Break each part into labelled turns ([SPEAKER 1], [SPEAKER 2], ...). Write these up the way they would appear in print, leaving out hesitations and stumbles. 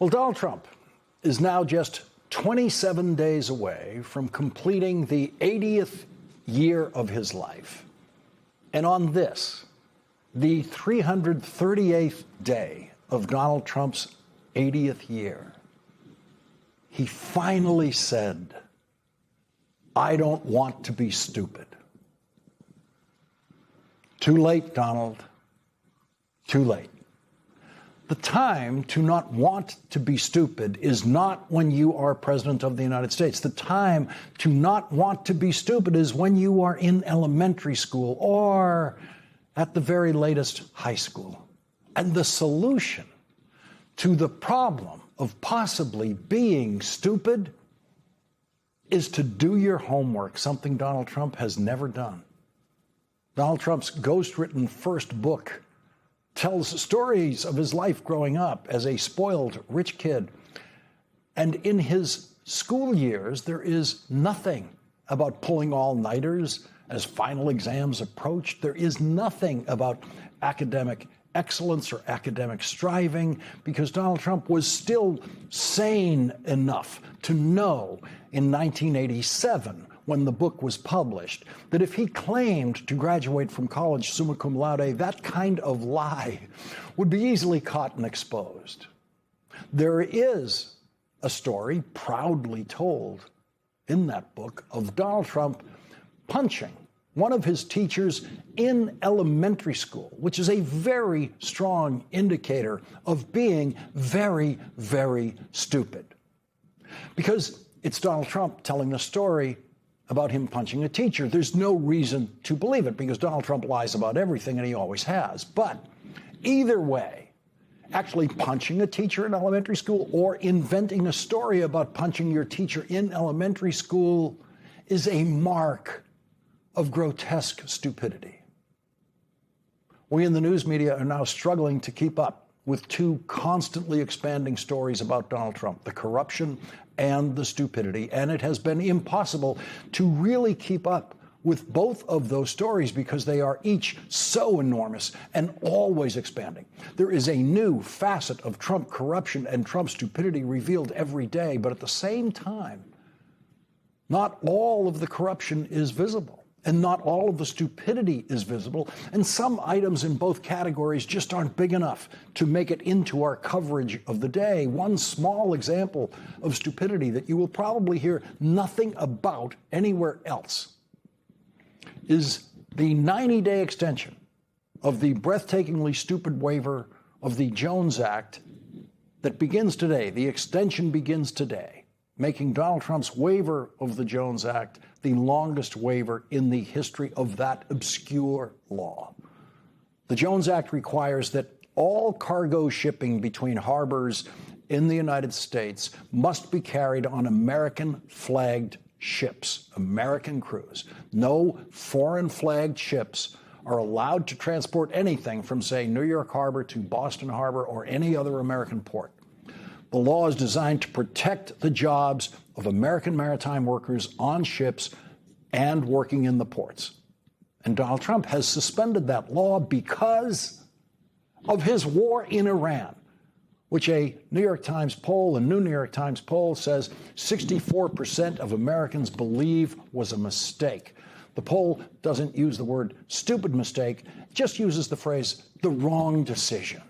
[SPEAKER 1] Well, Donald Trump is now just 27 days away from completing the 80th year of his life. And on this, the 338th day of Donald Trump's 80th year, he finally said, "I don't want to be stupid." Too late, Donald. Too late. The time to not want to be stupid is not when you are president of the United States. The time to not want to be stupid is when you are in elementary school or at the very latest high school. And the solution to the problem of possibly being stupid is to do your homework, something Donald Trump has never done. Donald Trump's ghost-written first book tells stories of his life growing up as a spoiled rich kid. And in his school years, there is nothing about pulling all-nighters as final exams approached. There is nothing about academic excellence or academic striving, because Donald Trump was still sane enough to know in 1987, when the book was published, that if he claimed to graduate from college summa cum laude, that kind of lie would be easily caught and exposed. There is a story proudly told in that book of Donald Trump punching one of his teachers in elementary school, which is a very strong indicator of being very, very stupid. Because it's Donald Trump telling the story about him punching a teacher. There's no reason to believe it, because Donald Trump lies about everything, and he always has. But either way, actually punching a teacher in elementary school or inventing a story about punching your teacher in elementary school is a mark of grotesque stupidity. We in the news media are now struggling to keep up with two constantly expanding stories about Donald Trump, the corruption and the stupidity. And it has been impossible to really keep up with both of those stories because they are each so enormous and always expanding. There is a new facet of Trump corruption and Trump stupidity revealed every day, but at the same time, not all of the corruption is visible. And not all of the stupidity is visible. And some items in both categories just aren't big enough to make it into our coverage of the day. One small example of stupidity that you will probably hear nothing about anywhere else is the 90-day extension of the breathtakingly stupid waiver of the Jones Act that begins today. The extension begins today, making Donald Trump's waiver of the Jones Act the longest waiver in the history of that obscure law. The Jones Act requires that all cargo shipping between harbors in the United States must be carried on American-flagged ships, American crews. No foreign-flagged ships are allowed to transport anything from, say, New York Harbor to Boston Harbor or any other American port. The law is designed to protect the jobs of American maritime workers on ships and working in the ports. And Donald Trump has suspended that law because of his war in Iran, which a New York Times poll, a new New York Times poll, says 64% of Americans believe was a mistake. The poll doesn't use the word stupid mistake, just uses the phrase the wrong decision.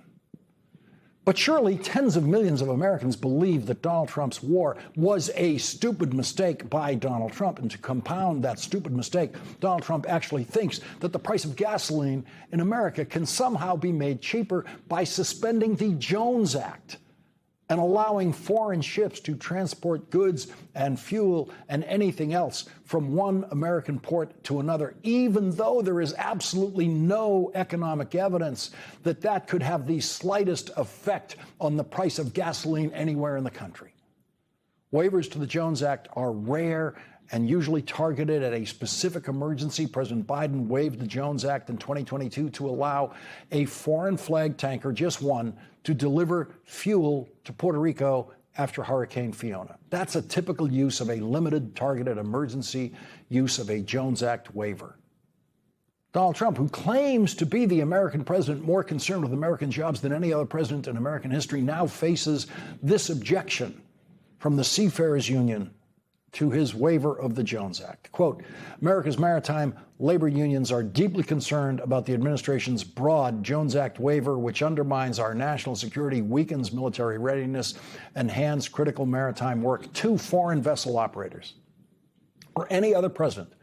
[SPEAKER 1] But surely tens of millions of Americans believe that Donald Trump's war was a stupid mistake by Donald Trump. And to compound that stupid mistake, Donald Trump actually thinks that the price of gasoline in America can somehow be made cheaper by suspending the Jones Act and allowing foreign ships to transport goods and fuel and anything else from one American port to another, even though there is absolutely no economic evidence that that could have the slightest effect on the price of gasoline anywhere in the country. Waivers to the Jones Act are rare and usually targeted at a specific emergency. President Biden waived the Jones Act in 2022 to allow a foreign flag tanker, just one, to deliver fuel to Puerto Rico after Hurricane Fiona. That's a typical use of a limited, targeted emergency use of a Jones Act waiver. Donald Trump, who claims to be the American president more concerned with American jobs than any other president in American history, now faces this objection from the Seafarers Union to his waiver of the Jones Act. Quote, America's maritime labor unions are deeply concerned about the administration's broad Jones Act waiver, which undermines our national security, weakens military readiness, and hands critical maritime work to foreign vessel operators. Or any other president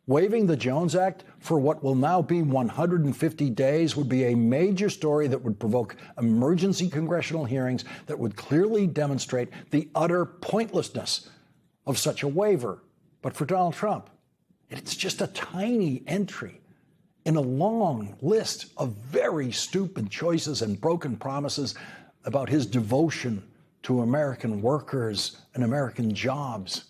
[SPEAKER 1] waiving the Jones Act for what will now be 150 days would be a major story that would provoke emergency congressional hearings that would clearly demonstrate the utter pointlessness of such a waiver. But for Donald Trump, it's just a tiny entry in a long list of very stupid choices and broken promises about his devotion to American workers and American jobs.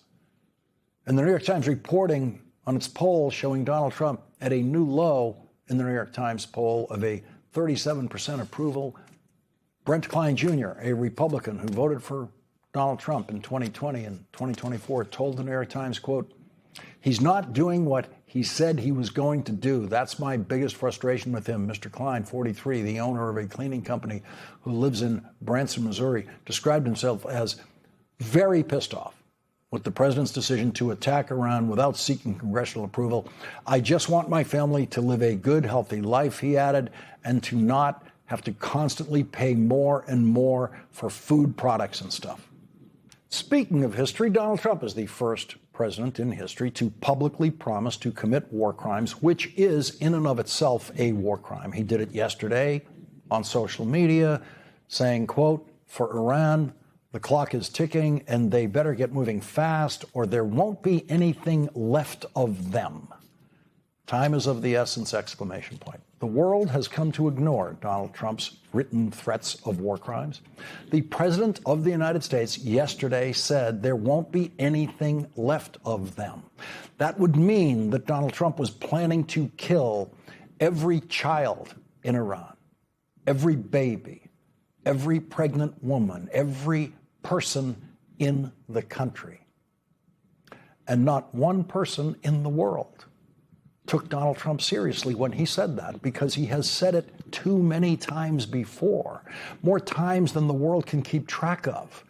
[SPEAKER 1] And the New York Times reporting on its poll showing Donald Trump at a new low in the New York Times poll of a 37% approval. Brent Klein Jr., a Republican who voted for Donald Trump in 2020 and 2024, told the New York Times, quote, he's not doing what he said he was going to do. That's my biggest frustration with him. Mr. Klein, 43, the owner of a cleaning company who lives in Branson, Missouri, described himself as very pissed off with the president's decision to attack Iran without seeking congressional approval. I just want my family to live a good, healthy life, he added, and to not have to constantly pay more and more for food products and stuff. Speaking of history, Donald Trump is the first president in history to publicly promise to commit war crimes, which is in and of itself a war crime. He did it yesterday on social media, saying, quote, for Iran, the clock is ticking and they better get moving fast or there won't be anything left of them. Time is of the essence, exclamation point. The world has come to ignore Donald Trump's written threats of war crimes. The president of the United States yesterday said there won't be anything left of them. That would mean that Donald Trump was planning to kill every child in Iran, every baby, every pregnant woman, every person in the country. And not one person in the world took Donald Trump seriously when he said that, because he has said it too many times before, more times than the world can keep track of.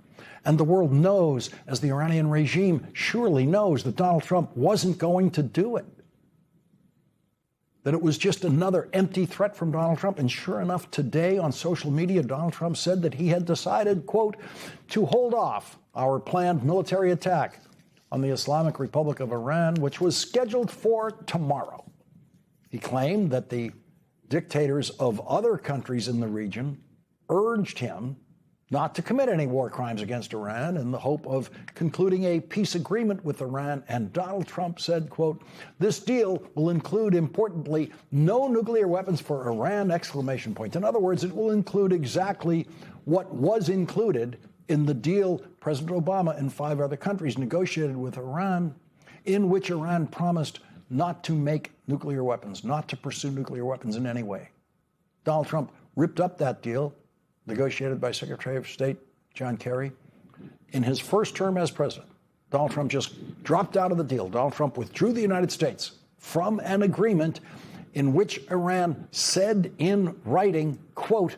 [SPEAKER 1] And the world knows, as the Iranian regime surely knows, that Donald Trump wasn't going to do it, that it was just another empty threat from Donald Trump. And sure enough, today on social media, Donald Trump said that he had decided, quote, to hold off our planned military attack on the Islamic Republic of Iran, which was scheduled for tomorrow. He claimed that the dictators of other countries in the region urged him not to commit any war crimes against Iran in the hope of concluding a peace agreement with Iran. And Donald Trump said, quote, this deal will include, importantly, no nuclear weapons for Iran, exclamation point. In other words, it will include exactly what was included in the deal President Obama and 5 other countries negotiated with Iran, in which Iran promised not to make nuclear weapons, not to pursue nuclear weapons in any way. Donald Trump ripped up that deal, negotiated by Secretary of State John Kerry. In his first term as president, Donald Trump just dropped out of the deal. Donald Trump withdrew the United States from an agreement in which Iran said in writing, quote,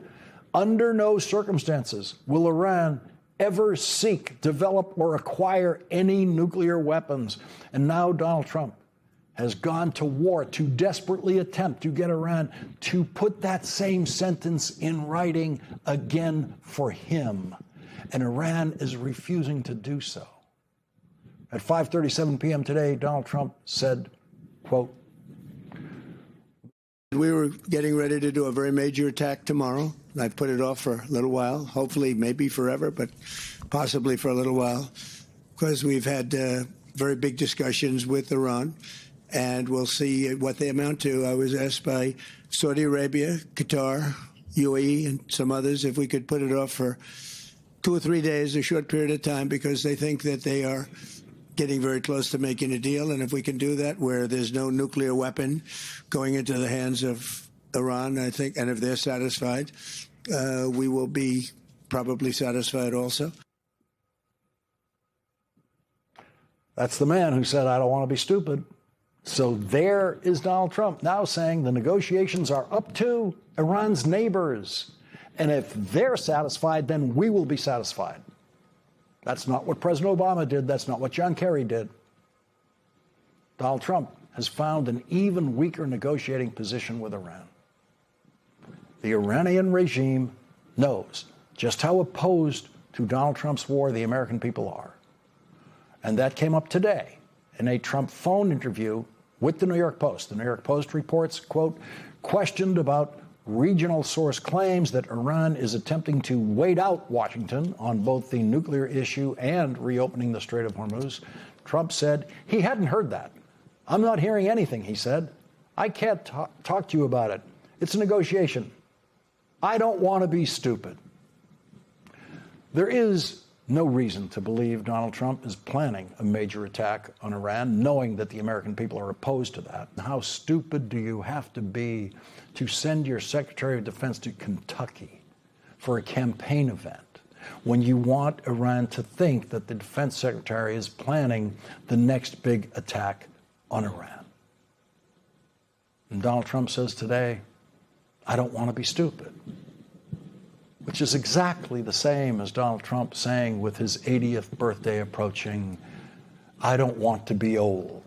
[SPEAKER 1] under no circumstances will Iran ever seek, develop, or acquire any nuclear weapons. And now Donald Trump has gone to war to desperately attempt to get Iran to put that same sentence in writing again for him. And Iran is refusing to do so. At 5:37 p.m. today, Donald Trump said, quote,
[SPEAKER 2] we were getting ready to do a very major attack tomorrow. I've put it off for a little while, hopefully maybe forever, but possibly for a little while, because we've had very big discussions with Iran, and we'll see what they amount to. I was asked by Saudi Arabia, Qatar, UAE, and some others if we could put it off for 2 or 3 days, a short period of time, because they think that they are getting very close to making a deal. And if we can do that where there's no nuclear weapon going into the hands of Iran, I think, and if they're satisfied, we will be probably satisfied also.
[SPEAKER 1] That's the man who said, I don't want to be stupid. So there is Donald Trump now saying the negotiations are up to Iran's neighbors. And if they're satisfied, then we will be satisfied. That's not what President Obama did. That's not what John Kerry did. Donald Trump has found an even weaker negotiating position with Iran. The Iranian regime knows just how opposed to Donald Trump's war the American people are. And that came up today in a Trump phone interview with the New York Post. The New York Post reports, quote, questioned about regional source claims that Iran is attempting to wait out Washington on both the nuclear issue and reopening the Strait of Hormuz, Trump said he hadn't heard that. I'm not hearing anything, he said. I can't talk to you about it. It's a negotiation. I don't want to be stupid. There is no reason to believe Donald Trump is planning a major attack on Iran, knowing that the American people are opposed to that. How stupid do you have to be to send your Secretary of Defense to Kentucky for a campaign event when you want Iran to think that the Defense Secretary is planning the next big attack on Iran? And Donald Trump says today, I don't want to be stupid, which is exactly the same as Donald Trump saying with his 80th birthday approaching, I don't want to be old.